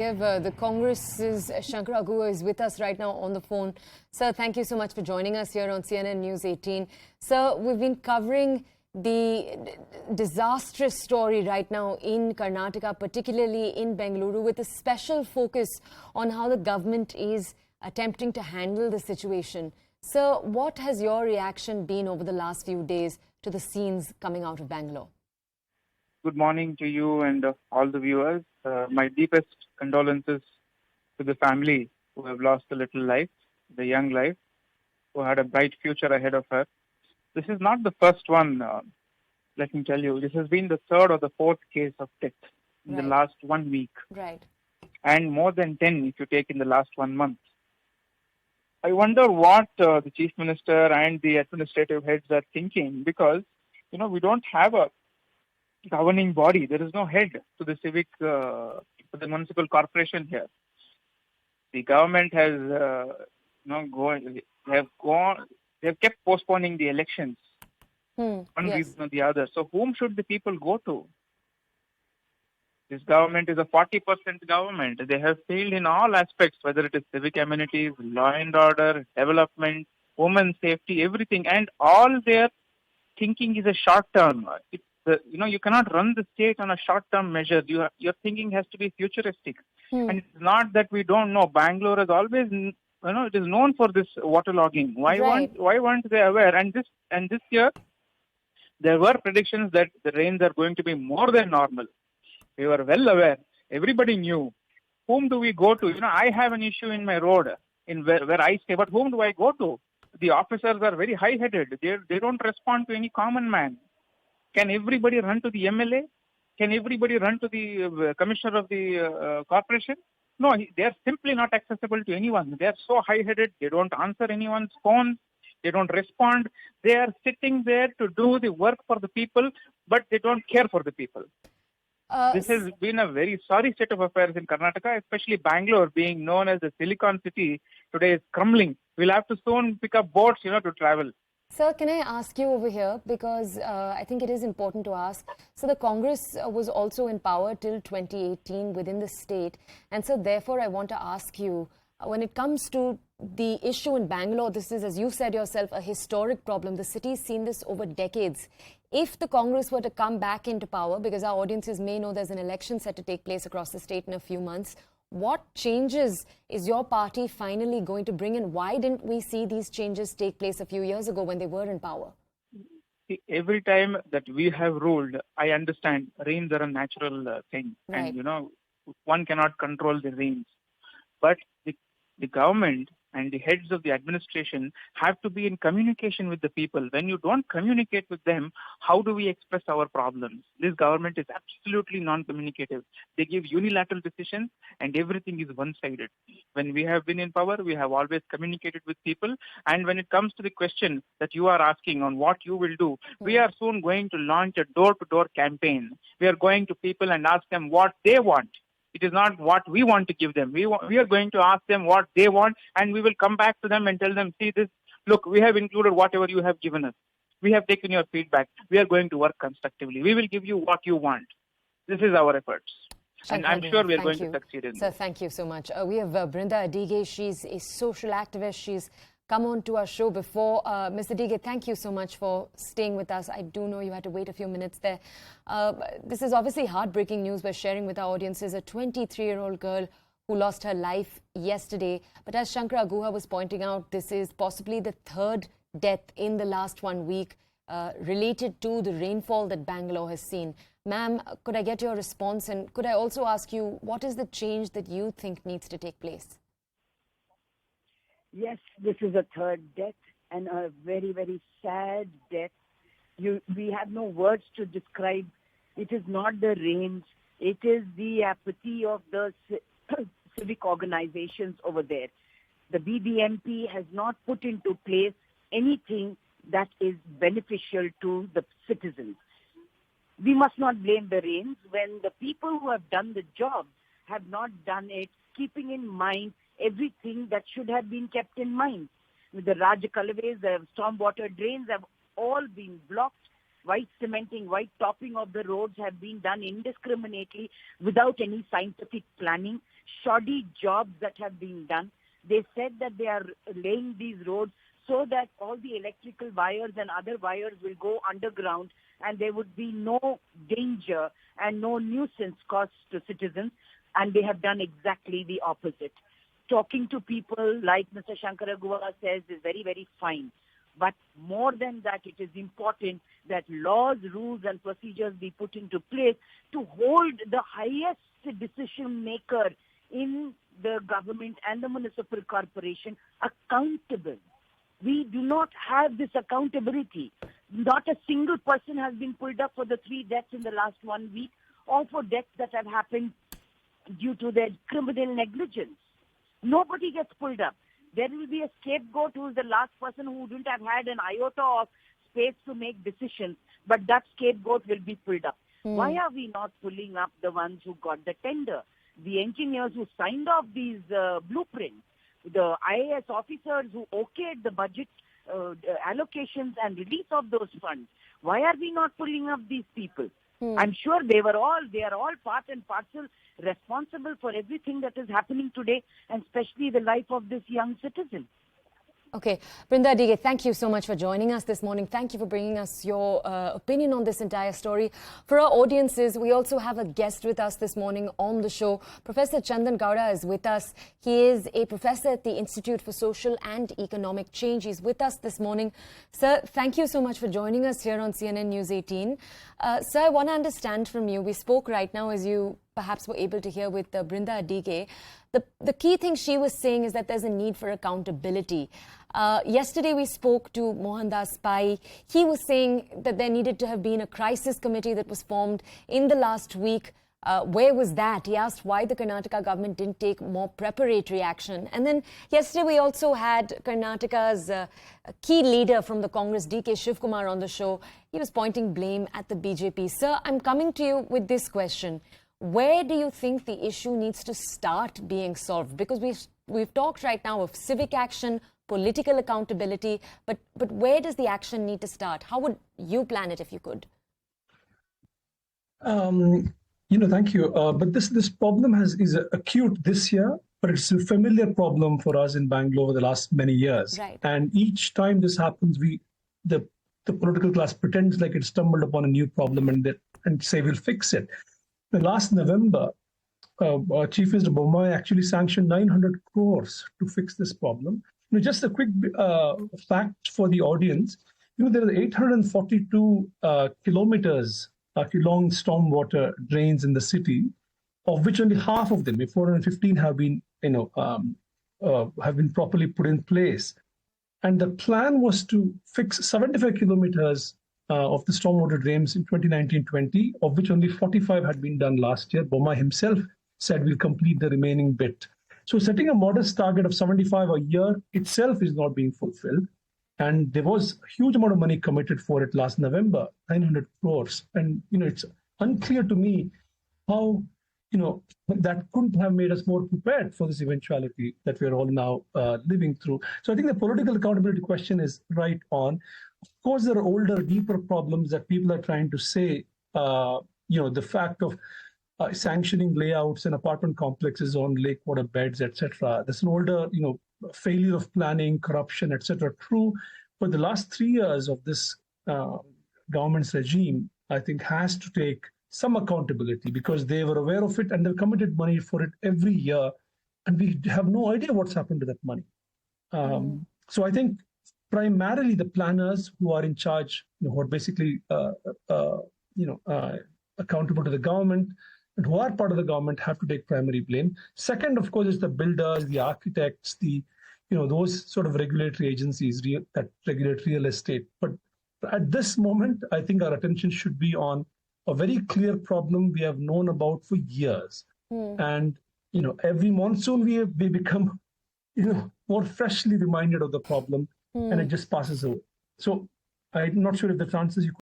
We have the Congress's Shankara Guha is with us right now on the phone. Sir, thank you so much for joining us here on CNN News 18. Sir, we've been covering the disastrous story right now in Karnataka, particularly in Bengaluru, with a special focus on how the government is attempting to handle the situation. Sir, what has your reaction been over the last few days to the scenes coming out of Bangalore? Good morning to you and all the viewers. My deepest condolences to the family who have lost a little life, the young life, who had a bright future ahead of her. This is not the first one, let me tell you. This has been the third or the fourth case of death in the last 1 week. Right. And more than 10 if you take in the last 1 month. I wonder what the Chief Minister and the administrative heads are thinking, because, we don't have a governing body. There is no head to the to the municipal corporation here. The government has, they have kept postponing the elections, one reason or the other. So whom should the people go to? This government is a 40% government. They have failed in all aspects, whether it is civic amenities, law and order, development, women's safety, everything. And all their thinking is a short term. You cannot run the state on a short-term measure. Your thinking has to be futuristic. And it's not that we don't know. Bangalore has always, it is known for this waterlogging. Why weren't they aware? And this year, there were predictions that the rains are going to be more than normal. We were well aware. Everybody knew. Whom do we go to? I have an issue in my road, in where I stay, but whom do I go to? The officers are very high-headed. They don't respond to any common man. Can everybody run to the MLA? Can everybody run to the commissioner of the corporation? No, they are simply not accessible to anyone. They are so high-headed. They don't answer anyone's phone. They don't respond. They are sitting there to do the work for the people, but they don't care for the people. This has been a very sorry state of affairs in Karnataka, especially Bangalore, being known as the Silicon City, today is crumbling. We'll have to soon pick up boats, to travel. Sir, can I ask you over here, because I think it is important to ask. So the Congress was also in power till 2018 within the state. And so therefore, I want to ask you, when it comes to the issue in Bangalore, this is, as you said yourself, a historic problem. The city's seen this over decades. If the Congress were to come back into power, because our audiences may know there's an election set to take place across the state in a few months, what changes is your party finally going to bring in? Why didn't we see these changes take place a few years ago when they were in power? Every time that we have ruled, I understand rains are a natural thing. Right. And, one cannot control the rains. But the government and the heads of the administration have to be in communication with the people. When you don't communicate with them, how do we express our problems? This government is absolutely non-communicative. They give unilateral decisions and everything is one-sided. When we have been in power, we have always communicated with people. And when it comes to the question that you are asking on what you will do, we are soon going to launch a door-to-door campaign. We are going to people and ask them what they want. It is not what we want to give them. We are going to ask them what they want, and we will come back to them and tell them, see this, look, we have included whatever you have given us. We have taken your feedback. We are going to work constructively. We will give you what you want. This is our efforts. And I'm sure we are going to succeed in this. Sir, thank you so much. We have Brinda Adige. She's a social activist. She's come on to our show before. Mr. Dige, thank you so much for staying with us. I do know you had to wait a few minutes there. This is obviously heartbreaking news we're sharing with our audiences. A 23-year-old girl who lost her life yesterday. But as Shankara Guha was pointing out, this is possibly the third death in the last 1 week related to the rainfall that Bangalore has seen. Ma'am, could I get your response? And could I also ask you, what is the change that you think needs to take place? Yes, this is a third death and a very, very sad death. We have no words to describe. It is not the rains. It is the apathy of the civic organizations over there. The BBMP has not put into place anything that is beneficial to the citizens. We must not blame the rains when the people who have done the job have not done it, keeping in mind everything that should have been kept in mind. The Rajakalavais, the stormwater drains have all been blocked. White cementing, white topping of the roads have been done indiscriminately without any scientific planning. shoddy jobs that have been done. They said that they are laying these roads so that all the electrical wires and other wires will go underground and there would be no danger and no nuisance caused to citizens. And they have done exactly the opposite. Talking to people, like Mr. Shankara Guha says, is very, very fine. But more than that, it is important that laws, rules and procedures be put into place to hold the highest decision maker in the government and the municipal corporation accountable. We do not have this accountability. Not a single person has been pulled up for the 3 deaths in the last 1 week or for deaths that have happened due to their criminal negligence. Nobody gets pulled up. There will be a scapegoat who is the last person who wouldn't have had an iota of space to make decisions, but that scapegoat will be pulled up. Why are we not pulling up the ones who got the tender? The engineers who signed off these blueprints, the IAS officers who okayed the budget allocations and release of those funds. Why are we not pulling up these people? I'm sure they are all part and parcel responsible for everything that is happening today, and especially the life of this young citizen. Okay, Brinda Adige, thank you so much for joining us this morning. Thank you for bringing us your opinion on this entire story. For our audiences, we also have a guest with us this morning on the show. Professor Chandan Gowda is with us. He is a professor at the Institute for Social and Economic Change. He's with us this morning. Sir, thank you so much for joining us here on CNN News 18. Sir, I want to understand from you. We spoke right now, as you perhaps were able to hear with Brinda Adige. The key thing she was saying is that there's a need for accountability. Yesterday we spoke to Mohandas Pai. He was saying that there needed to have been a crisis committee that was formed in the last week. Where was that? He asked why the Karnataka government didn't take more preparatory action. And then yesterday we also had Karnataka's key leader from the Congress, DK Shivkumar, on the show. He was pointing blame at the BJP. Sir, I'm coming to you with this question. Where do you think the issue needs to start being solved? Because we've talked right now of civic action, political accountability, but where does the action need to start? How would you plan it if you could? Thank you. But this problem is acute this year, but it's a familiar problem for us in Bangalore over the last many years. Right. And each time this happens, the political class pretends like it stumbled upon a new problem and say we'll fix it. Last November, Chief Minister Bommai actually sanctioned 900 crores to fix this problem. Just a quick fact for the audience. There are 842 kilometers long stormwater drains in the city, of which only half of them, 415, have been properly put in place. And the plan was to fix 75 kilometers of the stormwater drains in 2019-20, of which only 45 had been done last year. Bommai himself said we'll complete the remaining bit. So setting a modest target of 75 a year itself is not being fulfilled. And there was a huge amount of money committed for it last November, 900 crores. And, it's unclear to me how, that couldn't have made us more prepared for this eventuality that we're all now living through. So I think the political accountability question is right on. Of course, there are older, deeper problems that people are trying to say, the fact of sanctioning layouts and apartment complexes on lake water beds, etc. There's an older, failure of planning, corruption, etc. True, but the last 3 years of this government's regime, I think, has to take some accountability because they were aware of it and they've committed money for it every year, and we have no idea what's happened to that money. So I think primarily the planners who are in charge, who are basically accountable to the government and who are part of the government, have to take primary blame. Second, of course, is the builders, the architects, those sort of regulatory agencies that regulate real estate. But at this moment, I think our attention should be on a very clear problem we have known about for years. And, every monsoon we become, more freshly reminded of the problem and it just passes away. So I'm not sure if that answers your question.